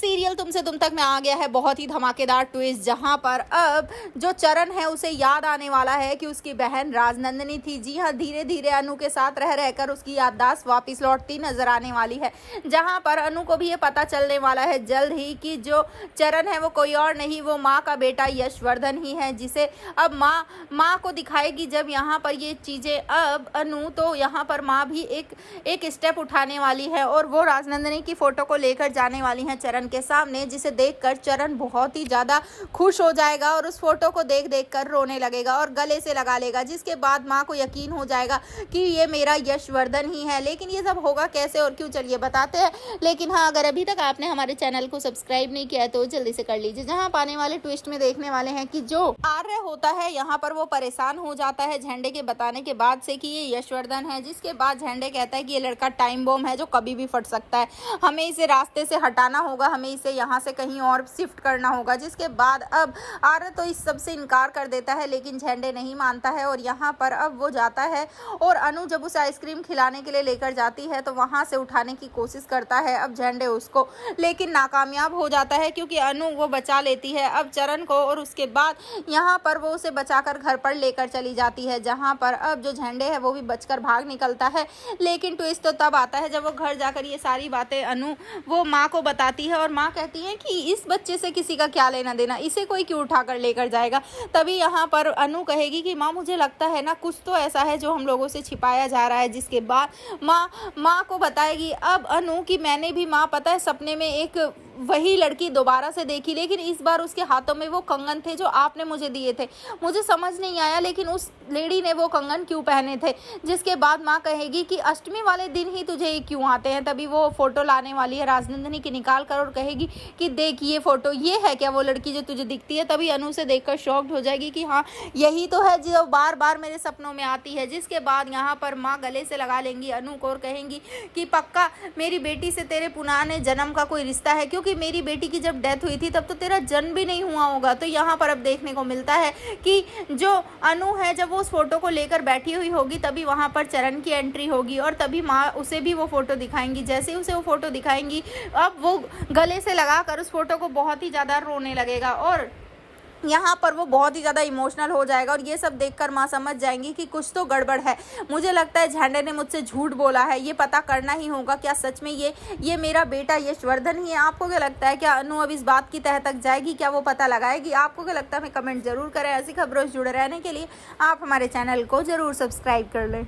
Serial तुमसे तुम तक में आ गया है बहुत ही धमाकेदार ट्विस्ट, जहां पर अब जो चरण है उसे याद आने वाला है कि उसकी बहन राजनंदिनी थी। जी हाँ, धीरे धीरे अनु के साथ रह रहकर उसकी याददाश्त वापस लौटती नजर आने वाली है, जहां पर अनु को भी ये पता चलने वाला है जल्द ही कि जो चरण है वो कोई और नहीं, वो माँ का बेटा यशवर्धन ही है, जिसे अब माँ को दिखाएगी जब यहाँ पर ये चीज़ें अब अनु, तो यहाँ पर माँ भी एक स्टेप उठाने वाली है और वो राजनंदिनी की फोटो को लेकर जाने वाली है चरण के सामने, जिसे देखकर चरण बहुत ही ज़्यादा खुश हो जाएगा और उस फोटो को देख कर रोने लगेगा और गले से लगा लेगा, जिसके बाद माँ को यकीन हो जाएगा कि ये मेरा यशवर्धन ही है। लेकिन ये सब होगा कैसे और क्यों, चलिए बताते हैं। लेकिन हाँ, अगर अभी तक आपने हमारे चैनल को सब्सक्राइब नहीं किया है तो जल्दी से कर लीजिए। जहाँ पाने वाले ट्विस्ट में देखने वाले हैं कि जो आर्य होता है यहाँ पर वो परेशान हो जाता है झंडे के बताने के बाद से कि ये यशवर्धन है, जिसके बाद झंडे कहता है कि ये लड़का टाइम बॉम्ब है जो कभी भी फट सकता है, हमें इसे रास्ते से हटाना होगा, हमें इसे यहाँ से कहीं और शिफ्ट करना होगा। जिसके बाद अब आर्य तो इस सब से इनकार कर देता है, लेकिन झंडे नहीं मानता है और यहाँ पर अब वो जाता है और अनु जब उसे आइसक्रीम खिलाने के लिए लेकर जाती है तो वहाँ से उठाने की कोशिश करता है अब झंडे उसको, लेकिन नाकामयाब हो जाता है क्योंकि अनु वो बचा लेती है अब चरण को और उसके बाद यहाँ पर वो उसे बचाकर घर पर लेकर चली जाती है, जहाँ पर अब जो झंडे है वो भी बचकर भाग निकलता है। लेकिन ट्विस्ट तो तब आता है जब वो घर जाकर ये सारी बातें अनु वो माँ को बताती है और माँ कहती है कि इस बच्चे से किसी का क्या लेना देना, इसे कोई क्यों उठाकर लेकर जाएगा। तभी यहाँ पर अनु कहेगी कि माँ मुझे लगता है ना कुछ तो ऐसा है जो हम लोगों से छिपाया जा रहा है। जिसके बाद माँ को बताएगी अब अनु कि मैंने भी माँ पता है सपने में एक वही लड़की दोबारा से देखी, लेकिन इस बार उसके हाथों में वो कंगन थे जो आपने मुझे दिए थे, मुझे समझ नहीं आया लेकिन उस लेडी ने वो कंगन क्यों पहने थे। जिसके बाद माँ कहेगी कि अष्टमी वाले दिन ही तुझे ये क्यों आते हैं। तभी वो फोटो लाने वाली है राजनंदिनी की निकाल कर और कहेगी कि देख ये फोटो, ये है क्या वो लड़की जो तुझे दिखती है। तभी अनु से देखकर शॉक्ड हो जाएगी कि हाँ यही तो है जो बार बार मेरे सपनों में आती है। जिसके बाद यहाँ पर माँ गले से लगा लेंगी अनु को और कहेंगी कि पक्का मेरी बेटी से तेरे पुराने जन्म का कोई रिश्ता है, क्योंकि मेरी बेटी की जब डेथ हुई थी तब तो तेरा जन्म भी नहीं हुआ होगा। तो यहाँ पर अब देखने को मिलता है कि जो अनु है जब वो उस फोटो को लेकर बैठी हुई होगी तभी वहाँ पर चरण की एंट्री होगी और तभी माँ उसे भी वो फोटो दिखाएंगी। जैसे ही उसे वो फोटो दिखाएंगी अब वो गले से लगाकर उस फोटो को बहुत ही ज़्यादा रोने लगेगा और यहाँ पर वो बहुत ही ज़्यादा इमोशनल हो जाएगा और ये सब देखकर माँ समझ जाएंगी कि कुछ तो गड़बड़ है। मुझे लगता है झंडे ने मुझसे झूठ बोला है, ये पता करना ही होगा क्या सच में ये मेरा बेटा यशवर्धन ही है। आपको क्या लगता है, क्या अनु अब इस बात की तह तक जाएगी, क्या वो पता लगाएगी? आपको क्या लगता है, हमें कमेंट जरूर करें। ऐसी खबरों से जुड़े रहने के लिए आप हमारे चैनल को जरूर सब्सक्राइब कर लें।